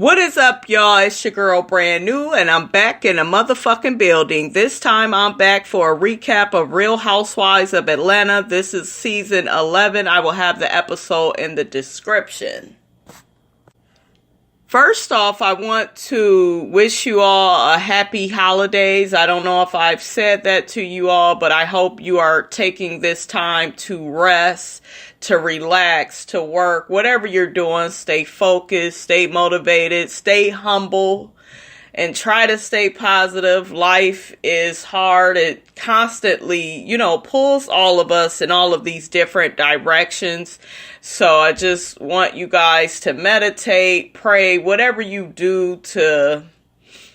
What is up, y'all? It's your girl, Brand New, and I'm back in a motherfucking building. This time I'm back for a recap of Real Housewives of Atlanta. This is season 11. I will have the episode in the description. First off, I want to wish you all a happy holidays. I don't know if I've said that to you all, but I hope you are taking this time to rest, to relax, to work, whatever you're doing. Stay focused, stay motivated, stay humble, and try to stay positive. Life is hard. It constantly, pulls all of us in all of these different directions. So I just want you guys to meditate, pray, whatever you do to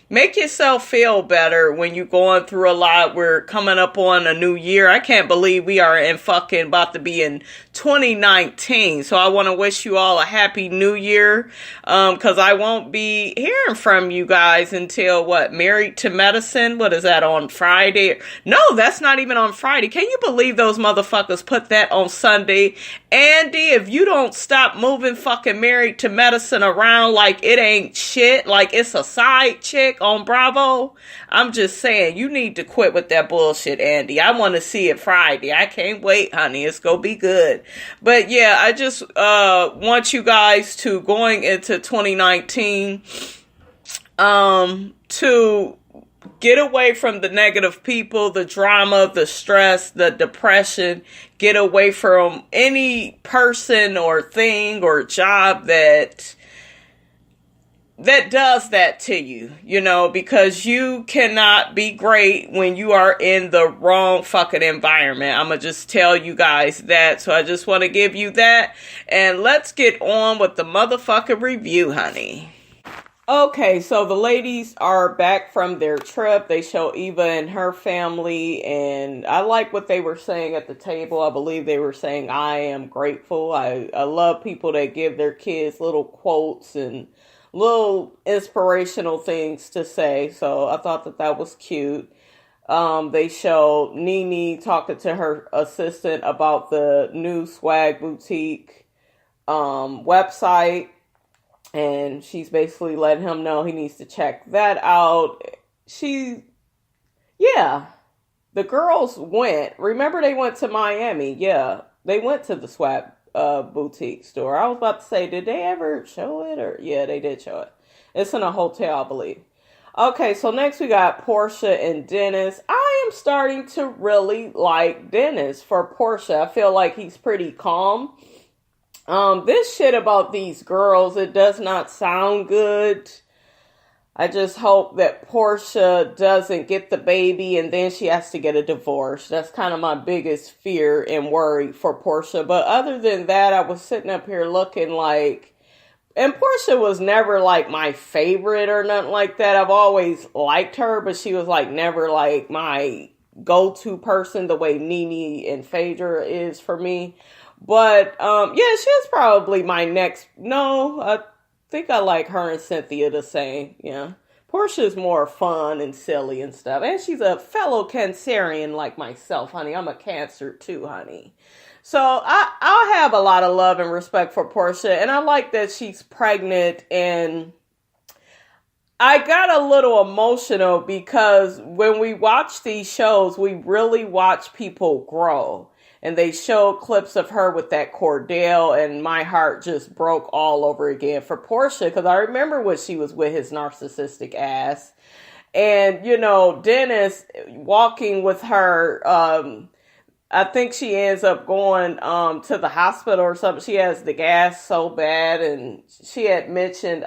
make yourself feel better when you're going through a lot. We're coming up on a new year. I can't believe we are about to be in 2019. So I want to wish you all a happy new year. Cause I won't be hearing from you guys until Married to Medicine. What is that, on Friday? No, that's not even on Friday. Can you believe those motherfuckers put that on Sunday? Andy, if you don't stop moving fucking Married to Medicine around like it ain't shit, like it's a side chick on Bravo, I'm just saying, you need to quit with that bullshit, Andy. I want to see it Friday. I can't wait, honey. It's gonna be good. But yeah, I just want you guys to, going into 2019, to get away from the negative people, the drama, the stress, the depression. Get away from any person or thing or job that does that to you, because you cannot be great when you are in the wrong fucking environment. I'm going to just tell you guys that. So I just want to give you that. And let's get on with the motherfucking review, honey. Okay, so the ladies are back from their trip. They show Eva and her family, and I like what they were saying at the table. I believe they were saying, I am grateful. I love people that give their kids little quotes and little inspirational things to say. So I thought that was cute. They showed NeNe talking to her assistant about the new swag boutique website. And she's basically letting him know he needs to check that out. The girls went. Remember, they went to Miami. Yeah, they went to the swag boutique store. I was about to say, did they ever show it? Or yeah, they did show it. It's in a hotel, I believe. Okay, so next we got Portia and Dennis. I am starting to really like Dennis for Portia. I feel like he's pretty calm. This shit about these girls, it does not sound good. I just hope that Portia doesn't get the baby and then she has to get a divorce. That's kind of my biggest fear and worry for Portia. But other than that, I was sitting up here looking like, and Portia was never like my favorite or nothing like that. I've always liked her, but she was like never like my go-to person the way NeNe and Phaedra is for me. But, she's probably my next. No, I think I like her and Cynthia the same. Yeah. Portia's more fun and silly and stuff. And she's a fellow Cancerian like myself, honey. I'm a Cancer too, honey. So I'll have a lot of love and respect for Portia. And I like that she's pregnant. And I got a little emotional because when we watch these shows, we really watch people grow. And they showed clips of her with that Cordell, and my heart just broke all over again for Portia, because I remember when she was with his narcissistic ass. And, Dennis walking with her, I think she ends up going to the hospital or something. She has the gas so bad, and she had mentioned...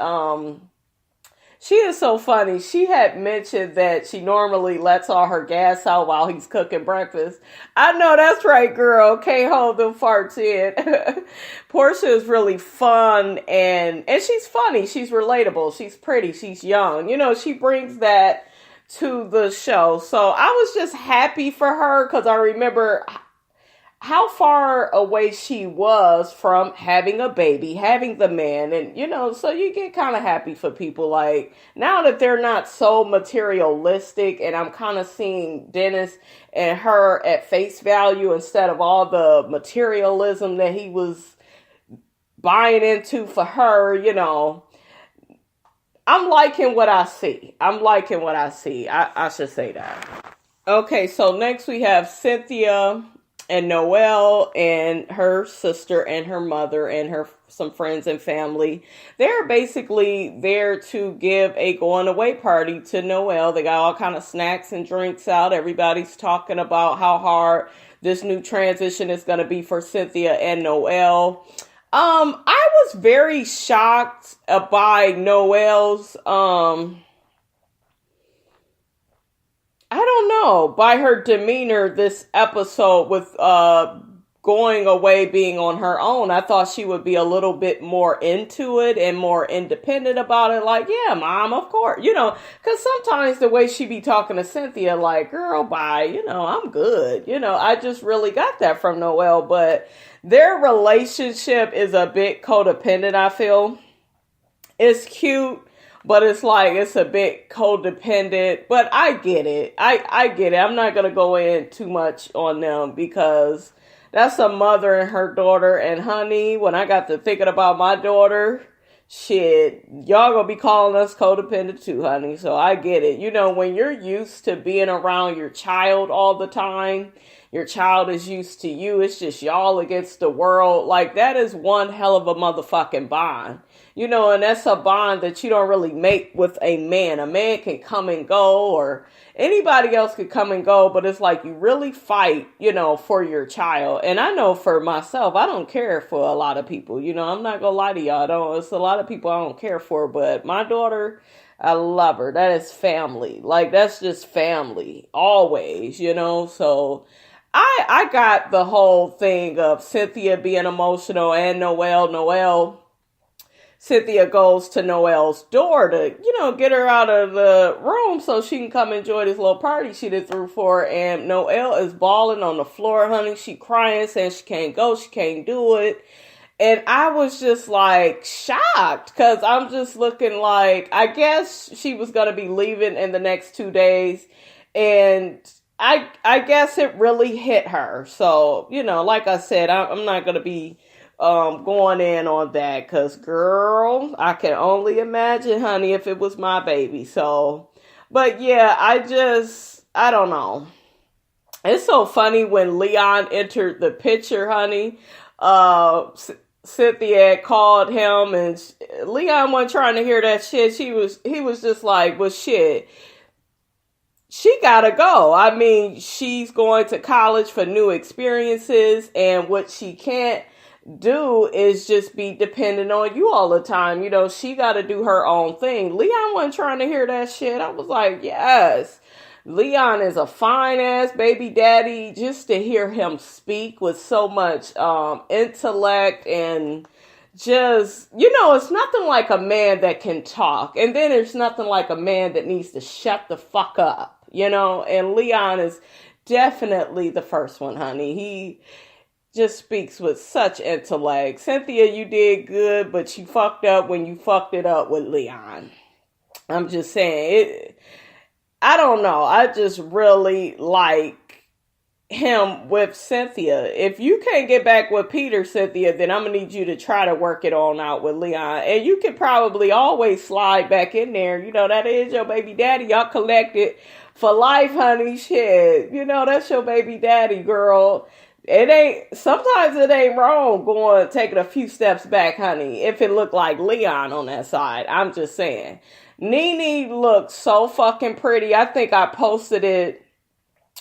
She is so funny. She had mentioned that she normally lets all her gas out while he's cooking breakfast. I know that's right, girl. Can't hold them farts in. Portia is really fun and she's funny. She's relatable. She's pretty. She's young. She brings that to the show. So I was just happy for her because I remember how far away she was from having a baby, having the man. And, so you get kind of happy for people like now that they're not so materialistic, and I'm kind of seeing Dennis and her at face value instead of all the materialism that he was buying into for her, I'm liking what I see. I'm liking what I see. I should say that. Okay, so next we have Cynthia and Noelle and her sister and her mother and her some friends and family. They're basically there to give a going away party to Noelle. They got all kind of snacks and drinks out. Everybody's talking about how hard this new transition is going to be for Cynthia and Noelle. I was very shocked by Noelle's I don't know, by her demeanor this episode with going away being on her own. I thought she would be a little bit more into it and more independent about it. Like, yeah, mom, of course. Because sometimes the way she be talking to Cynthia, like, girl, bye, I'm good. I just really got that from Noelle. But their relationship is a bit codependent, I feel. It's cute. But it's like, it's a bit codependent. But I get it. I get it. I'm not going to go in too much on them because that's a mother and her daughter. And honey, when I got to thinking about my daughter, shit, y'all going to be calling us codependent too, honey. So I get it. When you're used to being around your child all the time, your child is used to you. It's just y'all against the world. Like, that is one hell of a motherfucking bond. And that's a bond that you don't really make with a man. A man can come and go, or anybody else could come and go, but it's like you really fight, for your child. And I know for myself, I don't care for a lot of people. I'm not gonna lie to y'all. It's a lot of people I don't care for, but my daughter, I love her. That is family. Like, that's just family. Always, so I got the whole thing of Cynthia being emotional and Noelle. Cynthia goes to Noelle's door to, get her out of the room so she can come enjoy this little party she did threw for her. And Noelle is bawling on the floor, honey. She crying, saying she can't go, she can't do it. And I was just like shocked because I'm just looking like, I guess she was going to be leaving in the next 2 days. And I guess it really hit her. So, like I said, I'm not going to be going in on that because, girl, I can only imagine, honey, if it was my baby. So, but yeah, I don't know. It's so funny when Leon entered the picture, honey. Cynthia called him and Leon wasn't trying to hear that shit. He was just like, well, shit, she gotta go. I mean, she's going to college for new experiences, and what she can't do is just be dependent on you all the time. She got to do her own thing. Leon wasn't trying to hear that shit. I was like, yes, Leon is a fine ass baby daddy. Just to hear him speak with so much intellect and just, it's nothing like a man that can talk. And then there's nothing like a man that needs to shut the fuck up, and Leon is definitely the first one, honey. He just speaks with such intellect. Cynthia, you did good, but you fucked up when you fucked it up with Leon. I'm just saying, I don't know. I just really like him with Cynthia. If you can't get back with Peter, Cynthia, then I'm going to need you to try to work it on out with Leon. And you can probably always slide back in there. That is your baby daddy. Y'all connected for life, honey. Shit. That's your baby daddy, girl. Sometimes it ain't wrong taking a few steps back, honey, if it looked like Leon on that side. I'm just saying. NeNe looks so fucking pretty. I think I posted it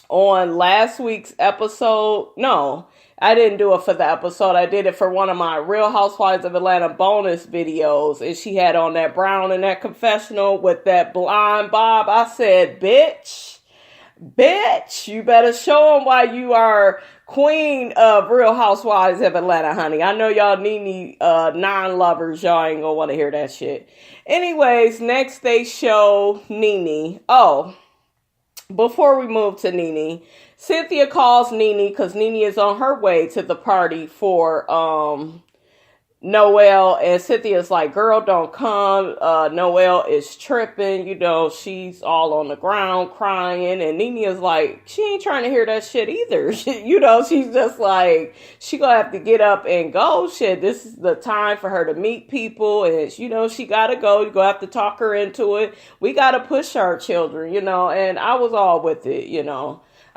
on last week's episode. No, I didn't do it for the episode. I did it for one of my Real Housewives of Atlanta bonus videos. And she had on that brown in that confessional with that blonde bob. I said, bitch, you better show them why you are queen of Real Housewives of Atlanta, honey. I know y'all NeNe non-lovers. Y'all ain't gonna want to hear that shit. Anyways, next they show NeNe. Oh, before we move to NeNe, Cynthia calls NeNe because NeNe is on her way to the party for Noelle, and Cynthia's like, girl, don't come. Noelle is tripping, she's all on the ground crying, and NeNe is like, she ain't trying to hear that shit either. She's just like, she gonna have to get up and go. Shit, this is the time for her to meet people, and she gotta go. You gonna have to talk her into it. We gotta push our children, and I was all with it.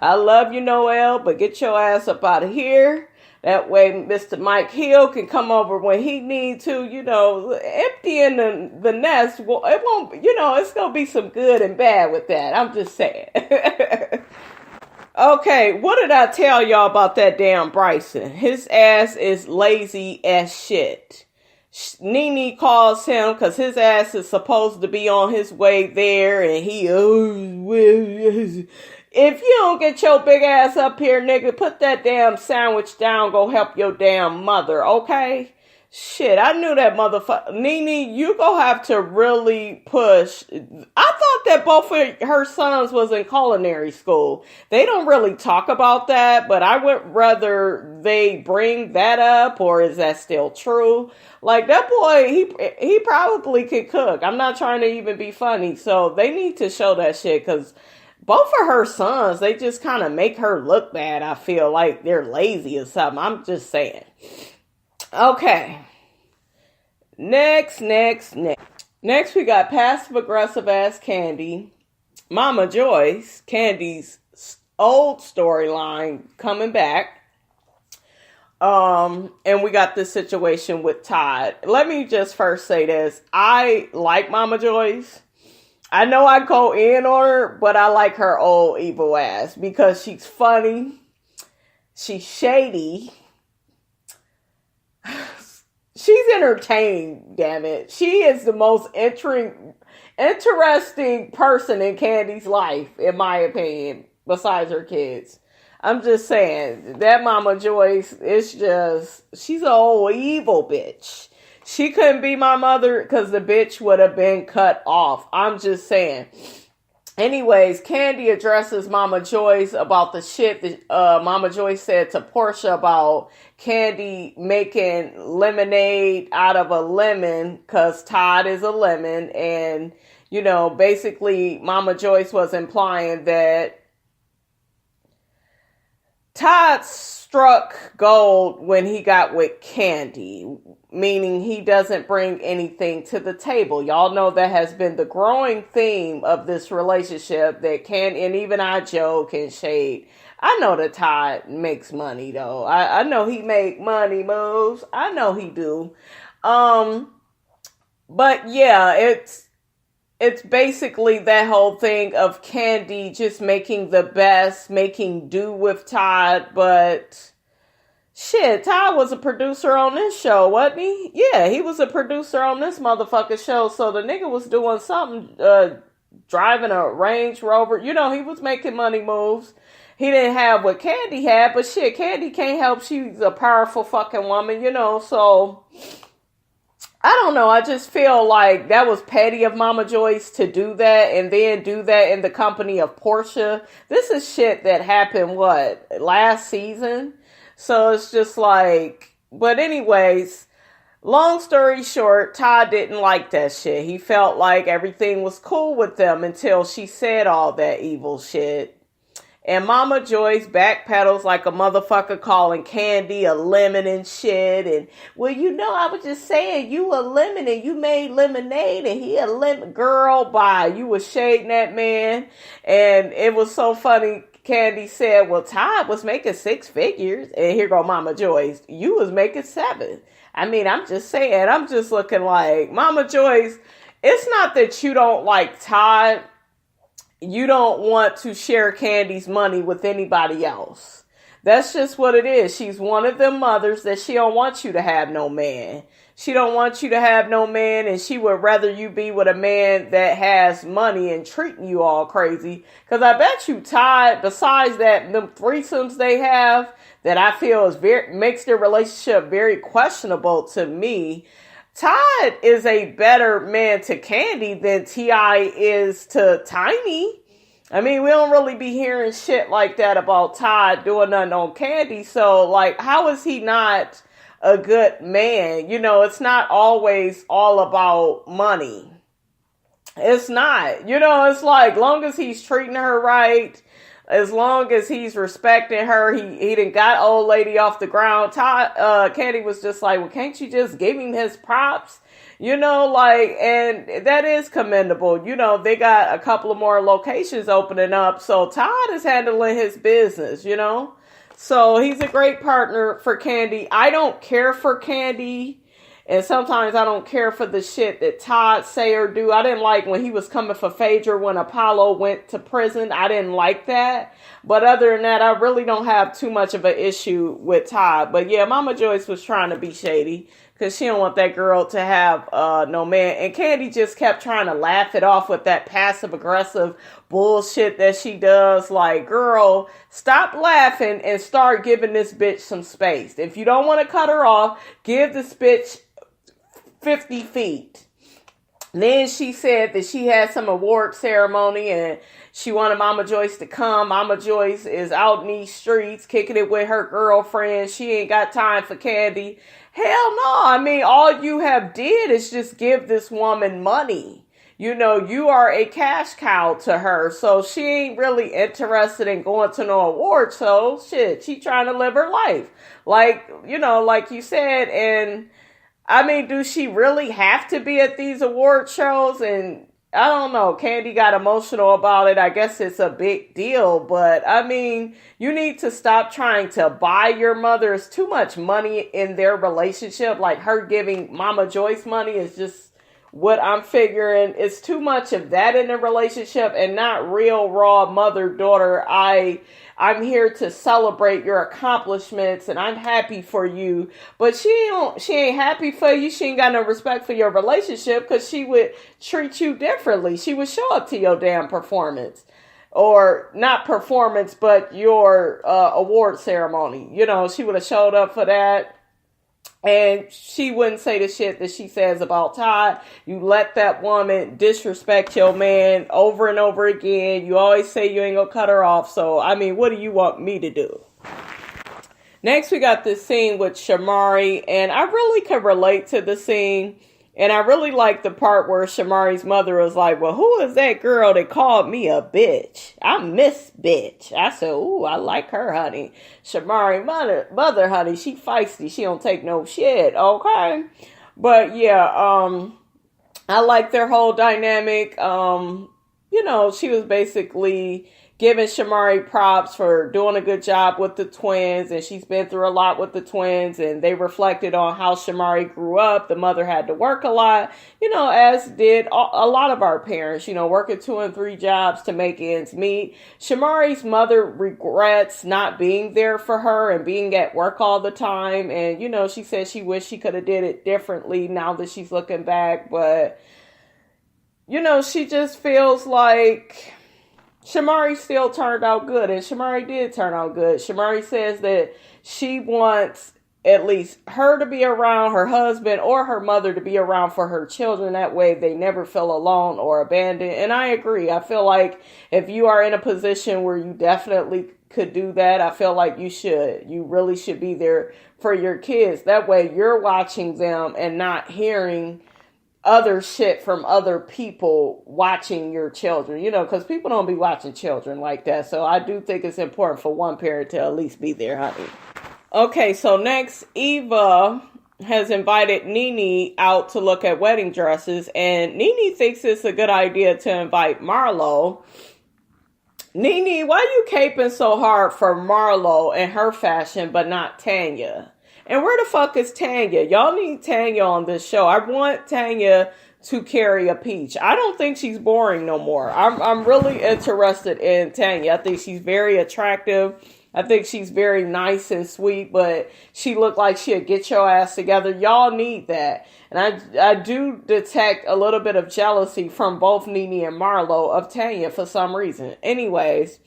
I love you, Noelle, but get your ass up out of here. That way, Mr. Mike Hill can come over when he need to, emptying the nest. Well, it won't, it's going to be some good and bad with that. I'm just saying. Okay, what did I tell y'all about that damn Bryson? His ass is lazy as shit. NeNe calls him because his ass is supposed to be on his way there, and he, if you don't get your big ass up here, nigga, put that damn sandwich down, go help your damn mother, okay? Shit, I knew that motherfucker. NeNe, you gonna have to really push. I thought that both of her sons was in culinary school. They don't really talk about that, but I would rather they bring that up, or is that still true? Like, that boy, he probably could cook. I'm not trying to even be funny, so they need to show that shit, because both of her sons, they just kind of make her look bad. I feel like they're lazy or something. I'm just saying. Okay. Next, we got passive-aggressive ass Candy. Mama Joyce, Candy's old storyline coming back. And we got this situation with Todd. Let me just first say this. I like Mama Joyce. I know I go in on her, but I like her old evil ass because she's funny. She's shady. She's entertaining, damn it. She is the most interesting person in Candy's life, in my opinion, besides her kids. I'm just saying, that Mama Joyce is she's an old evil bitch. She couldn't be my mother because the bitch would have been cut off. I'm just saying. Anyways, Candy addresses Mama Joyce about the shit that Mama Joyce said to Portia about Candy making lemonade out of a lemon because Todd is a lemon. And, basically Mama Joyce was implying that Todd struck gold when he got with Candy, meaning he doesn't bring anything to the table. Y'all know that has been the growing theme of this relationship that and even I joke and shade. I know that Todd makes money though. I know he make money moves. I know he do. But yeah, it's basically that whole thing of Candy just making the best, making do with Todd, but shit, Todd was a producer on this show, wasn't he? Yeah, he was a producer on this motherfucking show, so the nigga was doing something, driving a Range Rover. He was making money moves. He didn't have what Candy had, but shit, Candy can't help. She's a powerful fucking woman, so I don't know. I just feel like that was petty of Mama Joyce to do that and then do that in the company of Portia. This is shit that happened, last season? So it's just like, but anyways, long story short, Todd didn't like that shit. He felt like everything was cool with them until she said all that evil shit. And Mama Joyce backpedals like a motherfucker calling Candy a lemon and shit. And, I was just saying, you a lemon and you made lemonade and he a lemon. Girl, bye. You was shading that man. And it was so funny. Candy said, well, Todd was making 6 figures. And here go Mama Joyce. You was making 7. I mean, I'm just saying, I'm just looking like, Mama Joyce, it's not that you don't like Todd. You don't want to share Candy's money with anybody else. That's just what it is. She's one of them mothers that she don't want you to have no man. She don't want you to have no man, and she would rather you be with a man that has money and treating you all crazy. Because I bet you Todd, besides that, them threesomes they have, that I feel makes their relationship very questionable to me. Todd is a better man to Candy than T.I. is to Tiny. I mean, we don't really be hearing shit like that about Todd doing nothing on Candy. So, like, how is he not a good man. You know, it's not always all about money. It's not. You know, it's like, long as he's treating her right, as long as he's respecting her, he done got old lady off the ground. Candy was just like, well, can't you just give him his props? You know, like, and that is commendable. You know, they got a couple of more locations opening up, so Todd is handling his business, you know? So he's a great partner for Candy. I don't care for Candy. And sometimes I don't care for the shit that Todd say or do. I didn't like when he was coming for Phaedra when Apollo went to prison. I didn't like that. But other than that, I really don't have too much of an issue with Todd. But yeah, Mama Joyce was trying to be shady because she don't want that girl to have no man. And Candy just kept trying to laugh it off with that passive aggressive bullshit that she does. Like, girl, stop laughing and start giving this bitch some space. If you don't want to cut her off, give this bitch 50 feet. Then she said that she had some award ceremony and she wanted Mama Joyce to come. Mama Joyce is out in these streets kicking it with her girlfriend. She ain't got time for Candy. Hell no. I mean, all you have did is just give this woman money. You know, you are a cash cow to her. So she ain't really interested in going to no award show. Shit, she trying to live her life. Like, you know, like you said, and I mean, do she really have to be at these award shows? And I don't know, Candy got emotional about it. I guess it's a big deal, but I mean, you need to stop trying to buy your mother. It's too much money in their relationship. Like, her giving Mama Joyce money is just what I'm figuring. It's too much of that in a relationship and not real raw mother-daughter. I'm here to celebrate your accomplishments and I'm happy for you. But she ain't happy for you. She ain't got no respect for your relationship because she would treat you differently. She would show up to your damn performance. Or not performance, but your award ceremony. You know, she would have showed up for that. And she wouldn't say the shit that she says about Todd. You let that woman disrespect your man over and over again. You always say you ain't gonna cut her off. So, I mean, what do you want me to do? Next, we got this scene with Shamari. And I really could relate to the scene. And I really like the part where Shamari's mother was like, well, who is that girl that called me a bitch? I'm Miss Bitch. I said, ooh, I like her, honey. Shamari mother, honey, she feisty. She don't take no shit, okay? But yeah, I like their whole dynamic. You know, she was basically giving Shamari props for doing a good job with the twins, and she's been through a lot with the twins, and they reflected on how Shamari grew up. The mother had to work a lot, you know, as did a lot of our parents, you know, working 2 and 3 jobs to make ends meet. Shamari's mother regrets not being there for her and being at work all the time, and, you know, she said she wished she could have did it differently now that she's looking back, but, you know, she just feels like Shamari still turned out good, and Shamari did turn out good. Shamari says that she wants at least her to be around, her husband or her mother to be around for her children. That way they never feel alone or abandoned. And I agree. I feel like if you are in a position where you definitely could do that, I feel like you should. You really should be there for your kids. That way you're watching them and not hearing other shit from other people watching your children, you know, because people don't be watching children like that. So I do think it's important for one parent to at least be there, honey. Okay, so next, Eva has invited NeNe out to look at wedding dresses, and NeNe thinks it's a good idea to invite Marlo. NeNe, why you caping so hard for Marlo and her fashion, but not Tanya? And where the fuck is Tanya? Y'all need Tanya on this show. I want Tanya to carry a peach. I don't think she's boring no more. I'm really interested in Tanya. I think she's very attractive. I think she's very nice and sweet, but she looked like she'd get your ass together. Y'all need that. And I do detect a little bit of jealousy from both NeNe and Marlo of Tanya for some reason. Anyways,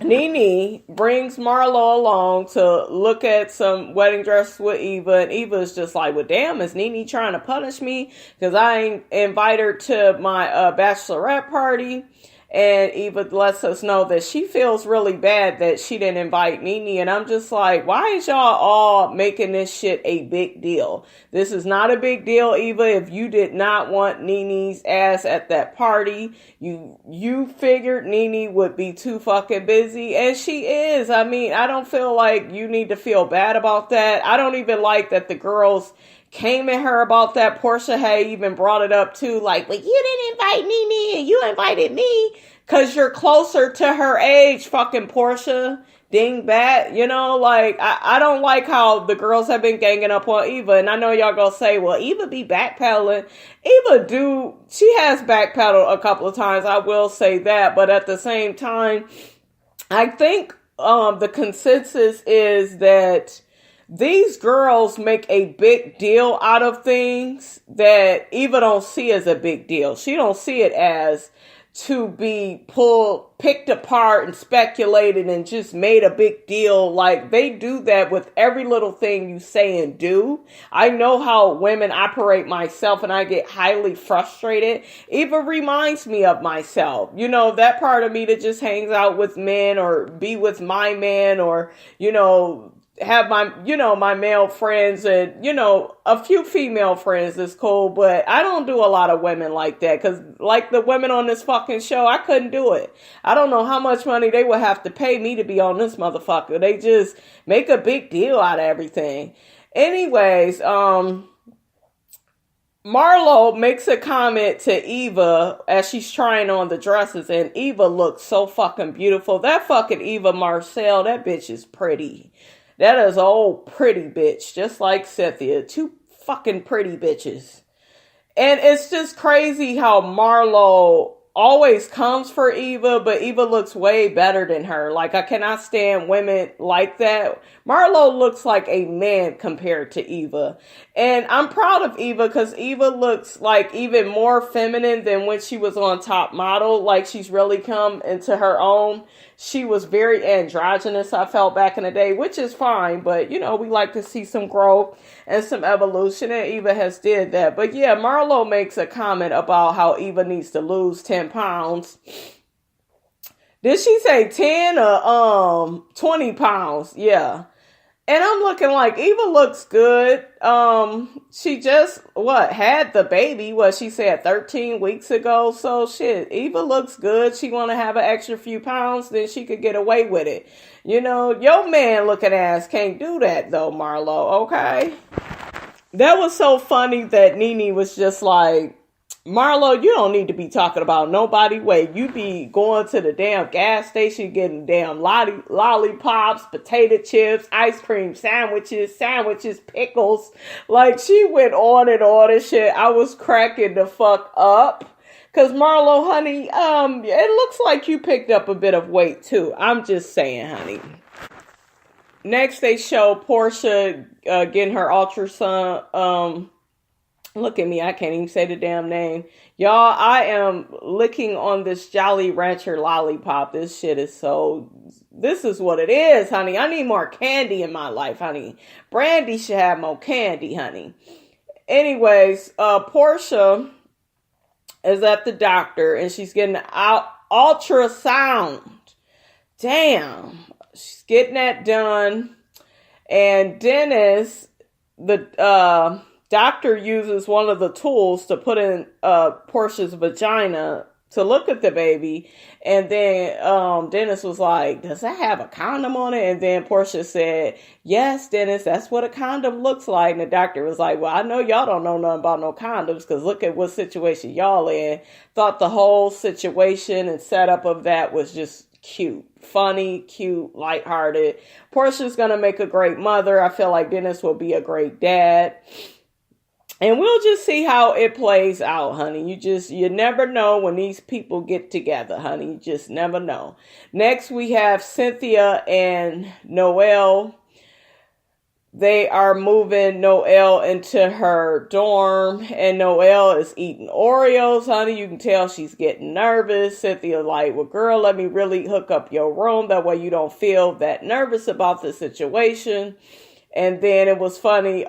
NeNe brings Marlo along to look at some wedding dresses with Eva, and Eva's just like, well, damn, is NeNe trying to punish me because I ain't invite her to my bachelorette party? And Eva lets us know that she feels really bad that she didn't invite NeNe. And I'm just like, why is y'all all making this shit a big deal? This is not a big deal, Eva. If you did not want NeNe's ass at that party, you figured NeNe would be too fucking busy. And she is. I mean, I don't feel like you need to feel bad about that. I don't even like that the girls came at her about that. Portia had even brought it up too, like, well, you didn't invite NeNe and you invited me because you're closer to her age, fucking Portia. Dingbat, you know, like, I don't like how the girls have been ganging up on Eva, and I know y'all gonna say, well, Eva be backpedaling. She has backpedaled a couple of times, I will say that, but at the same time, I think the consensus is that these girls make a big deal out of things that Eva don't see as a big deal. She don't see it as to be picked apart and speculated and just made a big deal. Like, they do that with every little thing you say and do. I know how women operate myself, and I get highly frustrated. Eva reminds me of myself. You know, that part of me that just hangs out with men or be with my man or, you know, have my male friends and, a few female friends is cool, but I don't do a lot of women like that, because like the women on this fucking show, I couldn't do it. I don't know how much money they would have to pay me to be on this motherfucker. They just make a big deal out of everything. Anyways, Marlo makes a comment to Eva as she's trying on the dresses, and Eva looks so fucking beautiful. That fucking Eva Marcel, that bitch is pretty. That is an old pretty bitch, just like Cynthia. Two fucking pretty bitches. And it's just crazy how Marlo always comes for Eva, but Eva looks way better than her. Like, I cannot stand women like that. Marlo looks like a man compared to Eva. And I'm proud of Eva because Eva looks like even more feminine than when she was on Top Model. Like, she's really come into her own. She was very androgynous, I felt, back in the day, which is fine. But, we like to see some growth and some evolution, and Eva has did that. But yeah, Marlo makes a comment about how Eva needs to lose 10 pounds. Did she say 10 or 20 pounds? Yeah. And I'm looking like, Eva looks good. She just, had the baby, she said 13 weeks ago. So shit, Eva looks good. She want to have an extra few pounds, then she could get away with it. Your man looking ass can't do that though, Marlo, okay? That was so funny that NeNe was just like, Marlo, you don't need to be talking about nobody weight. You be going to the damn gas station, getting damn lollipops, potato chips, ice cream sandwiches, pickles. Like, she went on and on and shit. I was cracking the fuck up. Cause Marlo, honey, it looks like you picked up a bit of weight too. I'm just saying, honey. Next, they show Portia getting her ultrasound. Look at me, I can't even say the damn name. Y'all, I am licking on this Jolly Rancher lollipop. This shit is this is what it is, honey. I need more candy in my life, honey. Brandy should have more candy, honey. Anyways, Portia is at the doctor and she's getting an ultrasound. Damn. She's getting that done. And Dennis, the doctor uses one of the tools to put in Portia's vagina to look at the baby. And then Dennis was like, does that have a condom on it? And then Portia said, yes, Dennis, that's what a condom looks like. And the doctor was like, well, I know y'all don't know nothing about no condoms because look at what situation y'all in. Thought the whole situation and setup of that was just cute. Funny, cute, lighthearted. Portia's going to make a great mother. I feel like Dennis will be a great dad. And we'll just see how it plays out, honey. You never know when these people get together, honey. You just never know. Next, we have Cynthia and Noelle. They are moving Noelle into her dorm, and Noelle is eating Oreos, honey. You can tell she's getting nervous. Cynthia like, well, girl, let me really hook up your room. That way you don't feel that nervous about the situation. And then it was funny,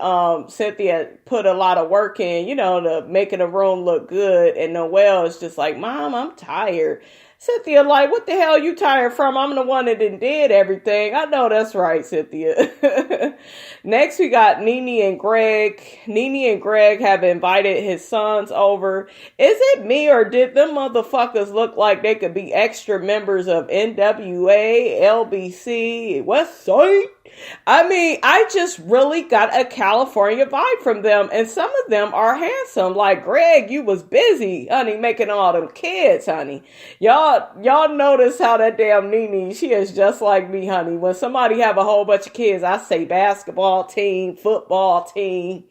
Cynthia put a lot of work in, to making the room look good. And Noelle is just like, Mom, I'm tired. Cynthia, like, what the hell you tired from? I'm the one that did everything. I know that's right, Cynthia. Next, we got NeNe and Greg. NeNe and Greg have invited his sons over. Is it me, or did them motherfuckers look like they could be extra members of NWA, LBC, West Side? I mean, I just really got a California vibe from them, and some of them are handsome. Like, Greg, you was busy, honey, making all them kids, honey. Y'all notice how that damn NeNe, she is just like me, honey. When somebody have a whole bunch of kids, I say basketball team, football team.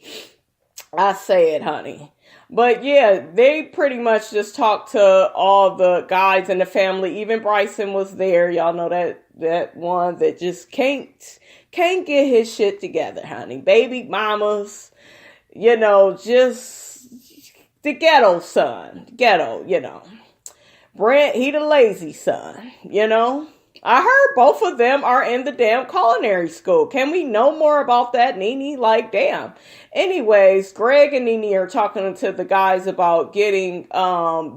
I say it, honey. But yeah, they pretty much just talked to all the guys in the family. Even Bryson was there. Y'all know that one that just can't get his shit together, honey. Baby mamas, just the ghetto son. Ghetto. Brent, he the lazy son, I heard both of them are in the damn culinary school. Can we know more about that, NeNe? Like, damn. Anyways, Greg and NeNe are talking to the guys about getting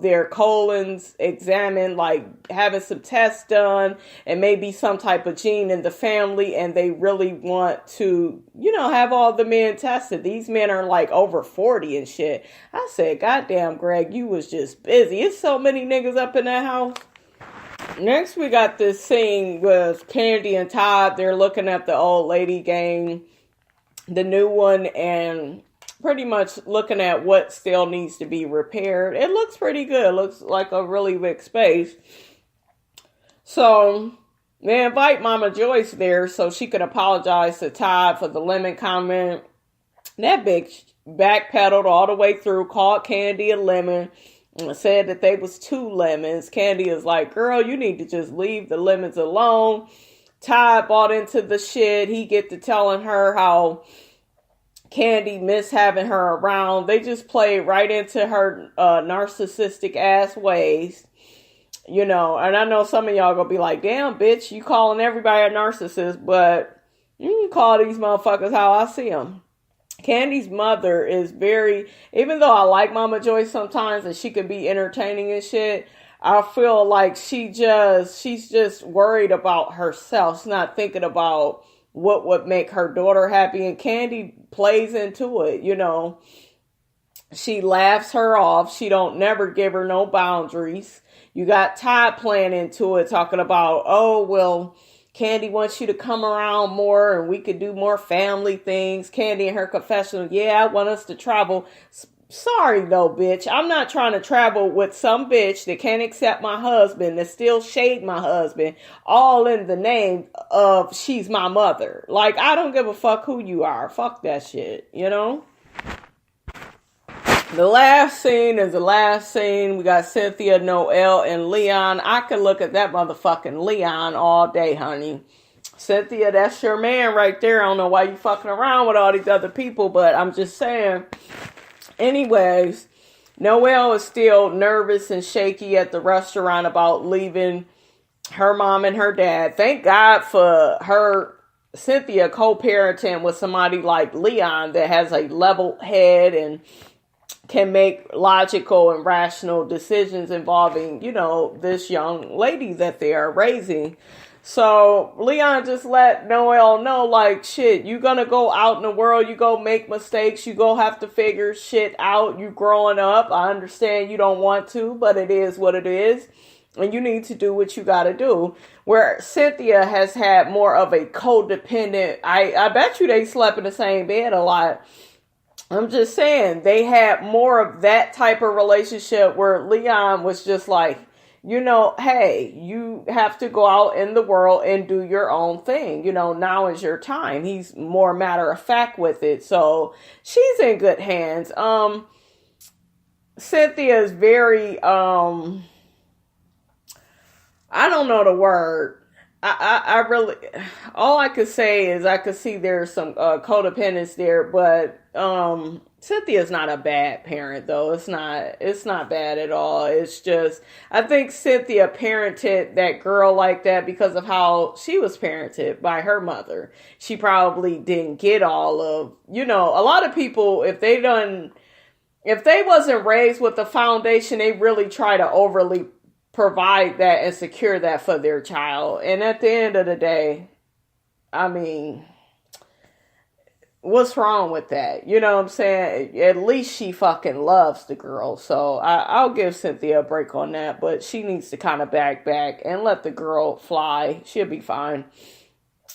their colons examined, like having some tests done, and maybe some type of gene in the family, and they really want to, have all the men tested. These men are like over 40 and shit. I said, goddamn, Greg, you was just busy. It's so many niggas up in that house. Next, we got this scene with Candy and Todd. They're looking at the old lady game, the new one, and pretty much looking at what still needs to be repaired. It looks pretty good. It looks like a really big space. So they invite Mama Joyce there so she could apologize to Todd for the lemon comment. That bitch backpedaled all the way through, called Candy a lemon, and said that they was 2 lemons. Candy is like, girl, you need to just leave the lemons alone. Todd bought into the shit. He get to telling her how Candy miss having her around. They just played right into her narcissistic ass ways. And I know some of y'all gonna be like, damn, bitch, you calling everybody a narcissist, but you can call these motherfuckers how I see them. Candy's mother is very, even though I like Mama Joyce sometimes and she can be entertaining and shit, I feel like she's just worried about herself. She's not thinking about what would make her daughter happy, and Candy plays into it, She laughs her off. She don't never give her no boundaries. You got Todd playing into it, talking about, oh, well, Candy wants you to come around more and we could do more family things. Candy in her confessional, yeah, I want us to travel. Sorry though, bitch. I'm not trying to travel with some bitch that can't accept my husband, that still shade my husband, all in the name of she's my mother. Like, I don't give a fuck who you are. Fuck that shit, The last scene is the last scene. We got Cynthia, Noelle, and Leon. I could look at that motherfucking Leon all day, honey. Cynthia, that's your man right there. I don't know why you fucking around with all these other people, but I'm just saying. Anyways, Noelle is still nervous and shaky at the restaurant about leaving her mom and her dad. Thank God for her, Cynthia, co-parenting with somebody like Leon that has a level head and can make logical and rational decisions involving, this young lady that they are raising. So Leon just let Noelle know, like, shit, you gonna go out in the world, you go make mistakes, you go have to figure shit out, you growing up. I understand you don't want to, but it is what it is. And you need to do what you gotta do. Where Cynthia has had more of a codependent, I bet you they slept in the same bed a lot. I'm just saying, they had more of that type of relationship where Leon was just like, hey, you have to go out in the world and do your own thing. Now is your time. He's more matter of fact with it. So she's in good hands. Cynthia is very, I don't know the word. I really, all I could say is I could see there's some codependence there, but Cynthia's not a bad parent though. It's not bad at all. It's just, I think Cynthia parented that girl like that because of how she was parented by her mother. She probably didn't get all of, a lot of people, if they wasn't raised with the foundation, they really try to overly provide that and secure that for their child. And at the end of the day, I mean, what's wrong with that? You know what I'm saying? At least she fucking loves the girl. So I'll give Cynthia a break on that. But she needs to kind of back and let the girl fly. She'll be fine.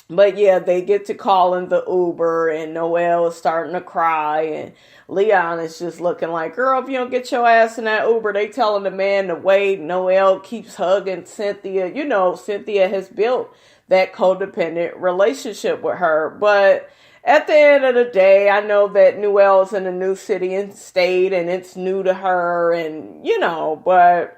But yeah, they get to calling the Uber, and Noelle is starting to cry, and Leon is just looking like, girl, if you don't get your ass in that Uber, they telling the man to wait. Noelle keeps hugging Cynthia. You know, Cynthia has built that codependent relationship with her. But at the end of the day, I know that Noelle's in a new city and state, and it's new to her, and, you know, but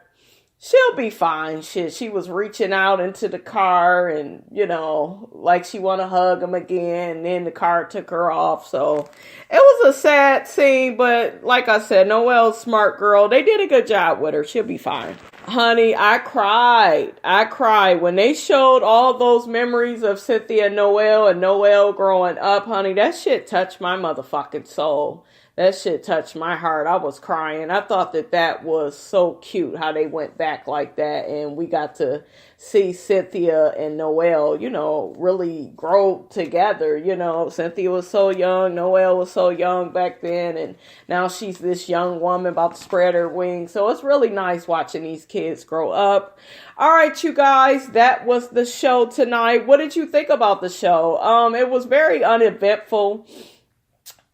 she'll be fine. She was reaching out into the car and, you know, like she want to hug him again. And then the car took her off. So it was a sad scene. But like I said, Noelle's a smart girl. They did a good job with her. She'll be fine. Honey, I cried. When they showed all those memories of Cynthia and Noelle growing up, honey, that shit touched my motherfucking soul. That shit touched my heart. I was crying. I thought that was so cute how they went back like that. And we got to see Cynthia and Noelle, you know, really grow together. You know, Cynthia was so young. Noelle was so young back then. And now she's this young woman about to spread her wings. So it's really nice watching these kids grow up. All right, you guys, that was the show tonight. What did you think about the show? It was very uneventful.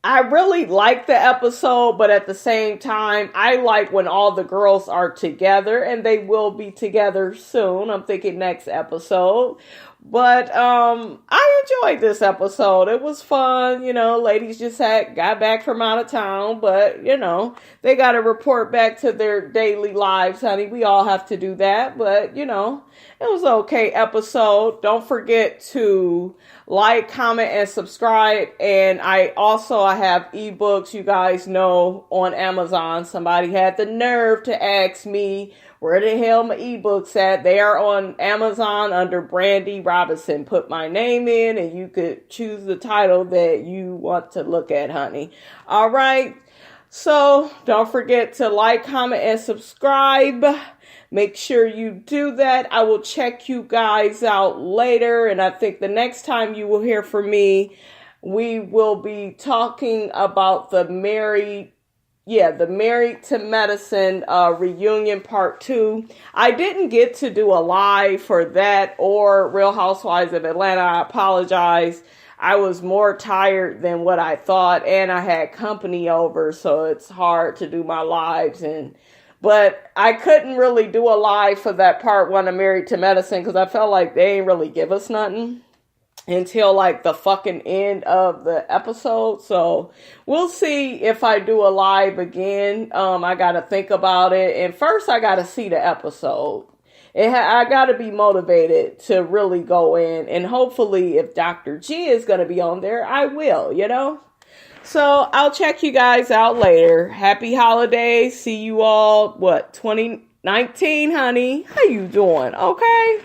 I really like the episode, but at the same time, I like when all the girls are together, and they will be together soon. I'm thinking next episode. But I enjoyed this episode. It was fun. You know, ladies just got back from out of town, but, you know, they got to report back to their daily lives, honey. We all have to do that, but, you know, it was an okay episode. Don't forget to like, comment, and subscribe. And I have ebooks, you guys know, on Amazon. Somebody had the nerve to ask me where the hell my ebooks at. They are on Amazon under Brandy Robinson. Put my name in and you could choose the title that you want to look at, honey. All right. So don't forget to like, comment, and subscribe. Make sure you do that. I will check you guys out later. And I think the next time you will hear from me, we will be talking about the Married to Medicine reunion part 2. I didn't get to do a live for that or Real Housewives of Atlanta. I apologize. I was more tired than what I thought, and I had company over, so it's hard to do my lives. But I couldn't really do a live for that part 1 of Married to Medicine because I felt like they ain't really give us nothing until like the fucking end of the episode. So we'll see if I do a live again. I got to think about it. And first I got to see the episode. I got to be motivated to really go in. And hopefully if Dr. G is going to be on there, I will, you know. So I'll check you guys out later. Happy holidays. See you all, 2019, honey? How you doing? Okay.